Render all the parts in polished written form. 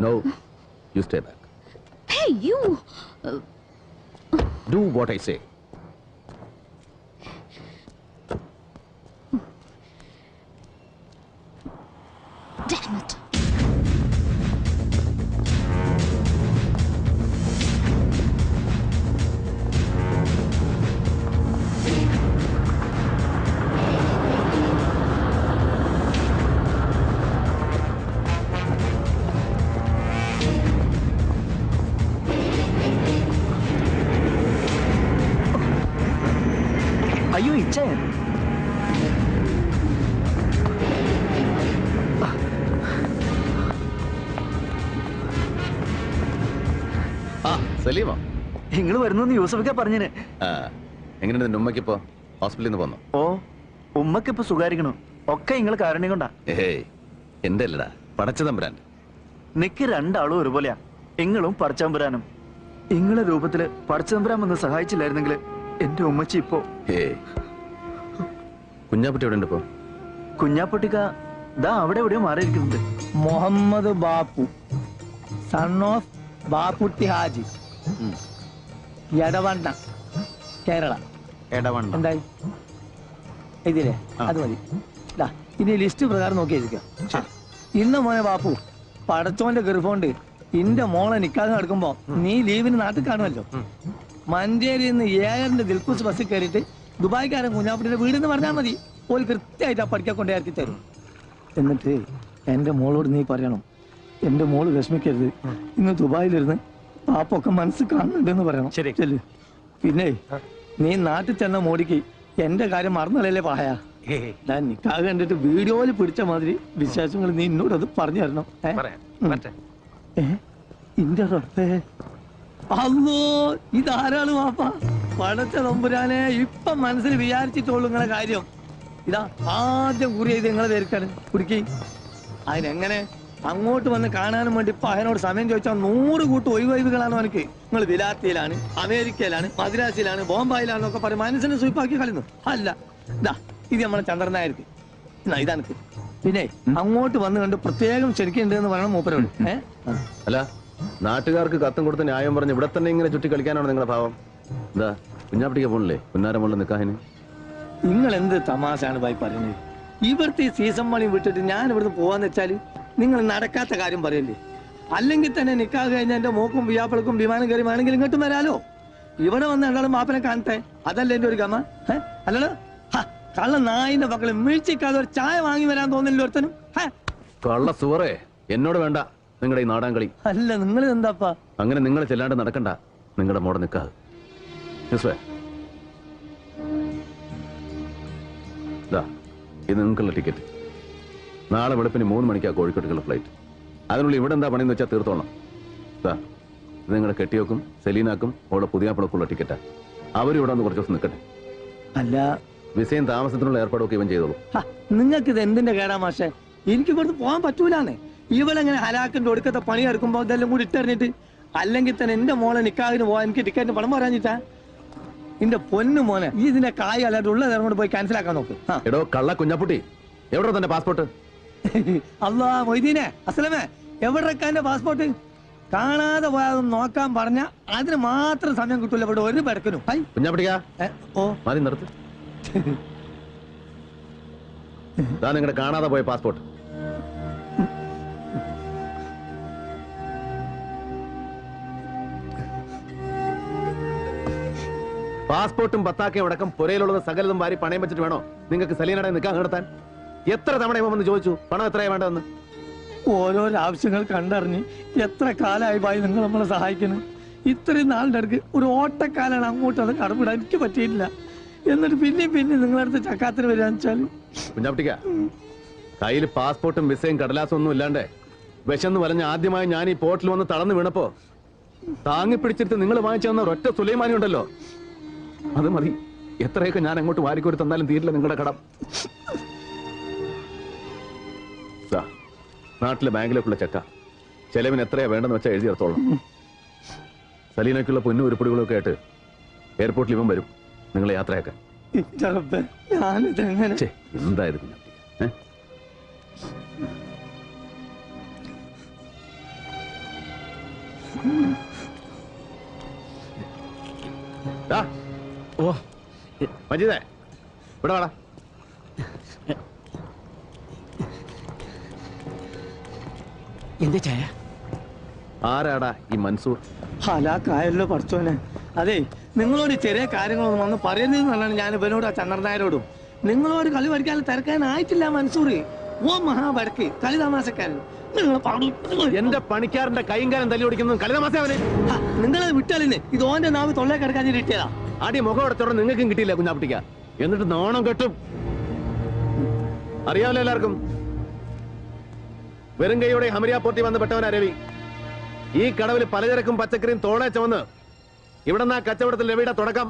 No, you stay back. Hey, you! Do what I say. Damn it! അയ്യോ ഇച്ഛൻ സലീമോ നിങ്ങൾ വരുന്നു യൂസഫൊക്കെ പറഞ്ഞിന്. എങ്ങനെയുണ്ട് നിന്റെ ഉമ്മക്കിപ്പോ ഹോസ്പിറ്റലിൽ നിന്ന് പോന്നോ? ഓ ഉമ്മക്കിപ്പോ സുഖാരിക്കണു. ഒക്കെ നിങ്ങൾ കാരണി കൊണ്ടാ. ഏയ് എന്റെ അല്ലടാ, പടച്ചതമ്പുരാൻ. നിക്ക് രണ്ടാളും ഒരുപോലെയാ. നിങ്ങളും പടച്ചതമ്പുരാനും. നിങ്ങളെ രൂപത്തില് പടച്ചതമ്പുരാൻ വന്ന് സഹായിച്ചില്ലായിരുന്നെങ്കിൽ എന്റെ ഉമ്മച്ചി ഇപ്പോ. കുഞ്ഞാപ്പട്ടി എവിടെ ഉണ്ട് ഇപ്പോ? കുഞ്ഞാപ്പട്ടിക്ക ദാ അവിടെ എവിടെയോ മാറിയിരിക്കുന്നുണ്ട്. Muhammad Bappu, son of Bapputty Haji, Edavanna, Kerala. എന്തായി ഇതില്ലേ? അത് മതി. ഇനി ലിസ്റ്റ് പ്രകാരം നോക്കിയിരിക്കുക. ഇന്ന മോനെ ബാപ്പു, പടച്ചോന്റെ ഗർഭമുണ്ട് ഇന്റെ മോളെ നിക്കാതെ നടക്കുമ്പോ നീ ലീവിന് നാട്ടിൽ കാണുമല്ലോ. മഞ്ചേരിയിൽ നിന്ന് ഏഴറിന്റെ ദിൽക്കുസ് ബസ്സിൽ കയറിയിട്ട് ദുബായ്ക്കാരൻ കുഞ്ഞാപ്പുട്ടിയുടെ വീടെന്ന് പറഞ്ഞാൽ മതി. ഓൾ കൃത്യമായിട്ട് ആ പഠിക്കാൻ കൊണ്ടേ ഇറക്കി തരും. എന്നിട്ട് എന്റെ മോളോട് നീ പറയണം, എന്റെ മോള് വിഷമിക്കരുത്, ഇന്ന് ദുബായിലിരുന്ന് പാപ്പൊക്കെ മനസ്സ് കാണുന്നുണ്ടെന്ന് പറയണം. ശരി. പിന്നെ നീ നാട്ടിൽ ചെന്ന മോടിക്ക് എന്റെ കാര്യം മറന്നല്ലേ പായ. ഞാൻ നിക്കാതെ കണ്ടിട്ട് വീഡിയോയിൽ പിടിച്ച മാതിരി വിശേഷങ്ങൾ നീ എന്നോട് അത് പറഞ്ഞു തരണം. ഇന്റെ റബ്ബേ, അല്ലോ ഇതാരാണ് വാപ്പ? പടച്ച തമ്പുരാനെ, ഇപ്പൊ മനസ്സിൽ വിചാരിച്ചിട്ടുള്ളൂ നിങ്ങളെ കാര്യം. ഇതാ ആദ്യം കുറി ചെയ്ത് നിങ്ങളെ പേർക്കാണ് കുടുക്കി. അതിനെങ്ങനെ അങ്ങോട്ട് വന്ന് കാണാനും വേണ്ടി ഇപ്പൊ അതിനോട് സമയം ചോദിച്ചാൽ 100 കൂട്ട് ഒഴിവൊഴിവുകളാണ് അവനക്ക്. നിങ്ങൾ വിലാത്തിയിലാണ്, അമേരിക്കയിലാണ്, മദ്രാസിലാണ്, ബോംബായിലാണെന്നൊക്കെ പറയും മനസ്സിനെ സ്വീപ്പാക്കി കളയുന്നു. അല്ല, ഇതാ ഇത് നമ്മളെ ചന്ദ്രനായിരിക്കും. ഇതാനക്ക് പിന്നെ അങ്ങോട്ട് വന്ന് കണ്ട് പ്രത്യേകം ക്ഷണിക്കുന്നുണ്ട് എന്ന് പറയണം മൂപ്പരോട്. അല്ല, നാട്ടുകാർക്ക് കത്തും കൊടുത്ത് ന്യായം പറഞ്ഞ് ഇവിടെ തന്നെ ഇങ്ങനെ ചുറ്റി കളിക്കാനാണ് നിങ്ങളുടെ ഭാവം? എന്താ കുഞ്ഞാപ്പിട്ടിക്ക് പോണില്ലേ പുന്നാരം മുകളിൽ നിൽക്കാന്? നിങ്ങൾ എന്ത് തമാശയാണ് ഭായി പറയുന്നത്? ഇവിടുത്തെ ഈ സീസൺ മണി വിട്ടിട്ട് ഞാൻ ഇവിടുന്ന് പോവാന്ന് വെച്ചാല് നിങ്ങൾ നടക്കാത്ത കാര്യം പറയല്ലേ? അല്ലെങ്കിൽ തന്നെ നിക്കാതെ കഴിഞ്ഞാൽ എന്റെ മോക്കും വിയാപ്പിളക്കും വിമാനം കയറി വേണമെങ്കിൽ ഇങ്ങോട്ടും വരാലോ. ഇവിടെ വന്ന് രണ്ടാളും മാപ്പിനെ കാണട്ടെ, അതല്ലേ എന്റെ ഒരു ഗമ. അല്ലല്ലോ കള്ള നായിന്റെ മക്കളെ വീഴ്ചക്കാതെ ഒരു ചായ വാങ്ങി വരാൻ തോന്നില്ല ഒരുത്തനും. കള്ള സുവറേ, എന്നോട് വേണ്ട നിങ്ങളുടെ ഈ നാടാൻ കളി. അല്ല നിങ്ങൾ എന്താപ്പാ അങ്ങനെ നിങ്ങൾ ചെല്ലാണ്ട് നടക്കണ്ട. നിങ്ങളുടെ മോടെ നിൽക്കാതെ ഇത് നിങ്ങൾക്കുള്ള ടിക്കറ്റ്. നാളെ വെളുപ്പിന് 3 മണിക്കാണ് കോഴിക്കോട്ടേക്കുള്ള ഫ്ലൈറ്റ്. അതിനുള്ളിൽ ഇവിടെ എന്താ പണിയെന്ന് വെച്ചാൽ തീർത്തോളണം. ഇത് നിങ്ങളുടെ കെട്ടിയോക്കും സെലീനാക്കും അവിടെ പുതിയ പടക്കുള്ള ടിക്കറ്റാ. അവരും ഇവിടെ വന്ന് കുറച്ച് ദിവസം നിൽക്കട്ടെ. അല്ല, വിസയും താമസത്തിനുള്ള ഏർപ്പാടൊക്കെ ഇവൻ ചെയ്തോളൂ. നിങ്ങൾക്ക് ഇത് എന്തിന്റെ കേടാ മാഷേ? എനിക്ക് ഇവിടുന്ന് പോകാൻ പറ്റൂലാന്നേ. ഇവളെങ്ങനെ ഹലാക്കിന്റെ ഒടുക്കത്തെ പണി എടുക്കുമ്പോ ഇതെല്ലാം കൂടി ഇട്ടെറിഞ്ഞിട്ട്. അല്ലെങ്കിൽ തന്നെ എന്റെ മോളെ നിക്കാഹിന് പോവാൻ എനിക്ക് ടിക്കറ്റിന് പണം പറയാഞ്ഞിട്ടാ. എന്റെ പൊന്നു മോനെ, ഈ ഇതിന്റെ കായ് അല്ലാണ്ട് ഉള്ള നേരം കൊണ്ട് പോയി ക്യാൻസൽ ആക്കാൻ നോക്ക്. എടോ കള്ള കുഞ്ഞാപ്പുട്ടി, എവിടെ തന്നെ പാസ്പോർട്ട്? അല്ലാ മൊയ്തീനെ, അസ്ലമേ, എവിടെ എന്റെ പാസ്പോർട്ട്? കാണാതെ പോയാതൊന്നും നോക്കാൻ പറഞ്ഞ അതിന് മാത്രം സമയം കിട്ടൂല ഇവിടെ ഒരു പെടക്കനും. മതി നിർത്ത്. നിങ്ങളുടെ കാണാതെ പോയ പാസ്പോർട്ട്. പാസ്പോർട്ടും പത്താക്കയും അടക്കം പുരയിലുള്ളത് സകലതും വാരി പണയം വെച്ചിട്ട് വേണോ നിങ്ങൾക്ക് സലീനയുടെ നിൽക്കാൻ നടത്താൻ? എത്ര തവണ വന്ന് ചോദിച്ചു പണം എത്രയാ വേണ്ടതെന്ന്? ഓരോരോ ആവശ്യങ്ങൾ കണ്ടറിഞ്ഞ് എത്ര കാലമായി ഭായി നിങ്ങൾ നമ്മളെ സഹായിക്കുന്നു. ഇത്രയും നാളിന്റെ അടുക്ക് ഒരു ഓട്ടക്കാലാണ് അങ്ങോട്ട് അത് കടമിടാൻ എനിക്ക് പറ്റിയിട്ടില്ല. എന്നിട്ട് പിന്നെ നിങ്ങളടുത്ത് ചക്കാത്തിന് വരാന്ന് വെച്ചാൽ കുഞ്ഞാപ്പിട്ടിക്ക, കയ്യിൽ പാസ്പോർട്ടും വിസയും കടലാസും ഒന്നും ഇല്ലാണ്ട് വിശന്ന് വലഞ്ഞ ആദ്യമായി ഞാൻ ഈ പോർട്ടിൽ വന്ന് തളർന്നു വീണപ്പോ താങ്ങിപ്പിടിച്ചിട്ട് നിങ്ങൾ വാങ്ങിച്ചു തന്ന ഒരൊറ്റ സുലൈമാനി ഉണ്ടല്ലോ, അത് മതി. എത്രയൊക്കെ ഞാൻ അങ്ങോട്ട് വാരിക്കോരി തന്നാലും തീരില്ല നിങ്ങളുടെ കടം. നാട്ടിലെ ബാങ്കിലേക്കുള്ള ചെക്ക ചെലവിന് എത്രയാ വേണ്ടെന്ന് വെച്ചാൽ എഴുതി എടുത്തോളാം. സലീനയ്ക്കുള്ള പൊന്നും ഉരുപ്പടികളൊക്കെ ആയിട്ട് എയർപോർട്ടിൽ ഇവൻ വരും നിങ്ങളെ യാത്രയാക്കാൻ. എന്തായിരുന്നു ഓ മജീദേ ഇവിടെ വാടാ. എന്താ ചായ? ആരാടാ ഈ മൻസൂർ? ഹലാക്കായല്ലോ പഠിച്ചോനെ. അതെ, നിങ്ങളോട് ചെറിയ കാര്യങ്ങളൊന്നും വന്ന് പറയുന്നതെന്നാണ് ഞാൻ ഇവനോട് ആ ചന്ദ്രനായരോടും. നിങ്ങളോട് കളി പഠിക്കാൻ തിരക്കാനായിട്ടില്ല മൻസൂർ. ഓ മഹാബടക്ക് കളി തമാശക്കാരൻ. എന്റെ പണിക്കാരന്റെ കൈയും കാലം തല്ലി ഓടിക്കുന്നത് കളി തമാശ അവന്. നിങ്ങളത് വിട്ടാലിന് ഇത് ഓന്റെ നാവ് തൊള്ളേ കിടക്കാൻ കിട്ടിയതാ. ആടി മുഖം അടച്ചോടെ നിങ്ങൾക്കും കിട്ടിയില്ല കുഞ്ഞാപ്പിട്ടിക്ക. എന്നിട്ട് നാണം കെട്ടും. അറിയാമല്ലോ എല്ലാവർക്കും. വെറും കൈയോടെ ഹമരിയാപ്പോർട്ടി വന്ന് പെട്ടവനാ രവി. ഈ കടവിൽ പലചരക്കും പച്ചക്കറിയും തോളെ ചുമന്ന് ഇവിടെ നിന്ന് ആ കച്ചവടത്തിൽ രവിയുടെ തുടക്കം.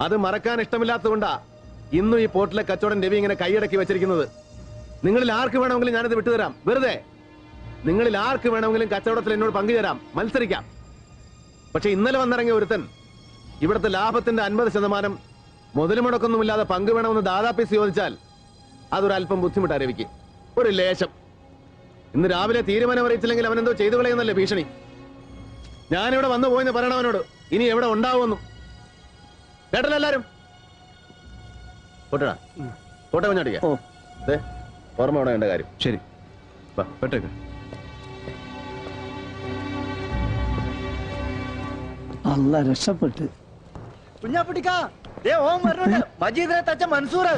അത് മറക്കാൻ ഇഷ്ടമില്ലാത്തതുകൊണ്ടാ ഇന്നും ഈ പോർട്ടിലെ കച്ചവടം രവി ഇങ്ങനെ കൈയടക്കി വെച്ചിരിക്കുന്നത്. നിങ്ങളിൽ ആർക്ക് വേണമെങ്കിലും ഞാനത് വിട്ടുതരാം. വെറുതെ നിങ്ങളിൽ ആർക്ക് വേണമെങ്കിലും കച്ചവടത്തിൽ എന്നോട് പങ്കുചേരാം, മത്സരിക്കാം. പക്ഷെ ഇന്നലെ വന്നിറങ്ങിയ ഒരുത്തൻ ഇവിടുത്തെ ലാഭത്തിന്റെ 50% മുതൽ മുടക്കൊന്നുമില്ലാതെ പങ്കു വേണമെന്ന് ദാദാപ്പീസ് ചോദിച്ചാൽ അതൊരല്പം ബുദ്ധിമുട്ടാ രവിക്ക്. ഒരു ലേശം. ഇന്ന് രാവിലെ തീരുമാനം അറിയിച്ചില്ലെങ്കിൽ അവനെന്തോ ചെയ്തു കളയുന്നല്ലേ ഭീഷണി. ഞാനിവിടെ വന്നു പോയെന്ന് പറയണവനോട്. ഇനി എവിടെ ഉണ്ടാവുമെന്നും കേട്ടല്ലോ എല്ലാരും. പോട്ടടാ, പോട്ടെ കുഞ്ഞാട്ടിക്ക. ഓർമ്മ വേണം എന്റെ കാര്യം. ശരി, പെട്ടേക്ക്. അല്ല രക്ഷപ്പെട്ട്. കുഞ്ഞാപ്പിട്ടിക്ക, ഓം വരണുണ്ട്. മജീദിനെ തച്ച മൻസൂർ.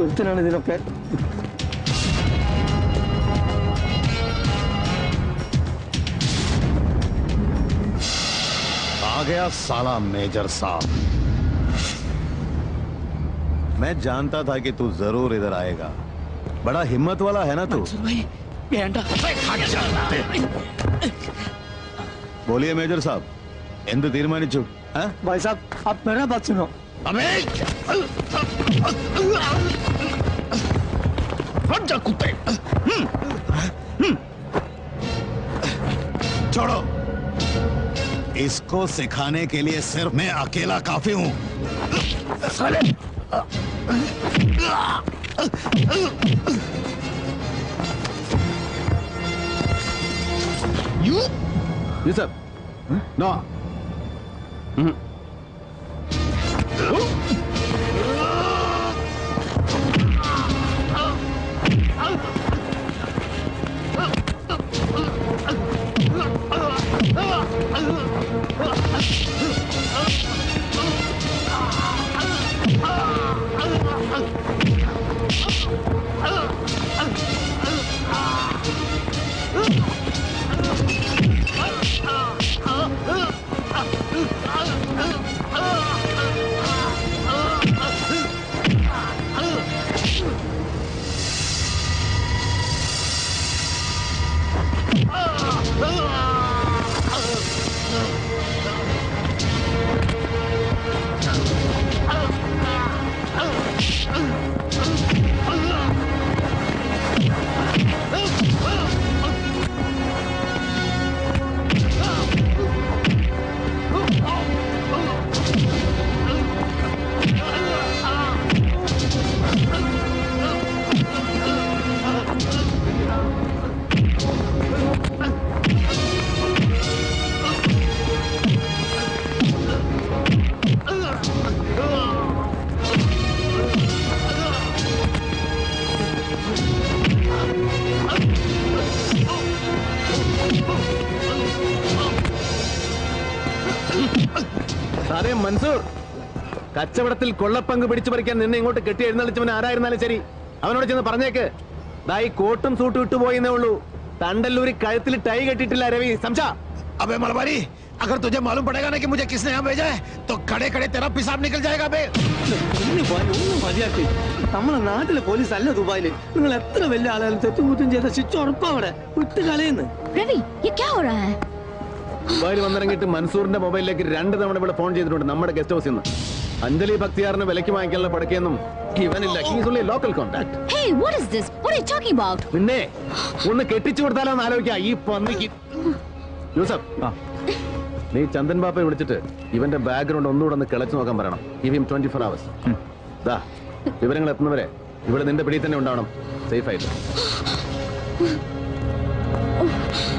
ഒരുത്തനാണ് ഇതിനൊക്കെ. आ गया साला मेजर साहब। मैं जानता था कि तू जरूर इधर आएगा। बड़ा हिम्मत वाला है ना तू? बोलिए मेजर साहब, എന്ത് തീരുമാനിച്ചു? भाई साहब, आप मेरा बात सुनो. हट जा कुत्ते! छोड़ो। इसको सिखाने के लिए सिर्फ मैं अकेला काफी हूं। जी सर. नो. സാറേ മൻസൂർ, കച്ചവടത്തിൽ കൊള്ളപ്പങ്ക് പിടിച്ചു പറിക്കാൻ നിന്നെ ഇങ്ങോട്ട് കെട്ടി എഴുന്നള്ളിച്ചവൻ ആരായിരുന്നാലും ശരി, അവനോട് ചെന്ന് പറഞ്ഞേക്ക്, ദാ ഈ കോട്ടും സൂട്ടും ഇട്ടുപോയെന്നേ ഉള്ളൂ, തണ്ടല്ലൂരി കഴുത്തിൽ ടൈ കെട്ടിട്ടില്ല രവി, സംശ. अबे मलबारी, अगर तुझे मालूम पड़ेगा ना कि मुझे किसने यहाँ भेजा है तो खड़े खड़े तेरा पेशाब निकल जाएगा बे। മതിയാക്കി, നമ്മളെ നാട്ടിലെ പോലീസ് അല്ല ദുബായില്. നിങ്ങൾ എത്ര വലിയ ആളുകൾ തെറ്റുകുറ്റം ചെയ്ത ശിക്ഷ ഉറപ്പവിടെ വിട്ട് കളയുന്നു. रवि ये क्या हो रहा है? ദുബായിൽ വന്നിറങ്ങിയിട്ട് മൻസൂറിന്റെ മൊബൈലിലേക്ക് 2 തവണ ഇവിടെ ഫോൺ ചെയ്തിട്ടുണ്ട് നമ്മുടെ ഗസ്റ്റ് ഹൗസിൽ നിന്ന്. അഞ്ജലി ഭക്തിയാറിന് വിലക്ക് വാങ്ങിക്കാനുള്ള പടക്കൊന്നും ഇവനില്ല. Local contact. Hey, what is this? What are you talking about? പിന്നെ ഒന്ന് കെട്ടിച്ചു കൊടുത്താലോ എന്ന് ആലോചിക്കാം ഈ പന്നിക്ക്. യൂസഫ്, നീ ചന്ദൻ ബാപ്പയെ വിളിച്ചിട്ട് ഇവന്റെ ബാക്ക്ഗ്രൗണ്ട് ഒന്നുകൂടെ ഒന്ന് കിളച്ചു നോക്കാൻ പറയണം. ഇവയും 24 hours. ദാ വിവരങ്ങൾ എത്തുന്നവരെ ഇവിടെ നിന്റെ പിടിയിൽ തന്നെ ഉണ്ടാവണം, സേഫ് ആയിട്ട്.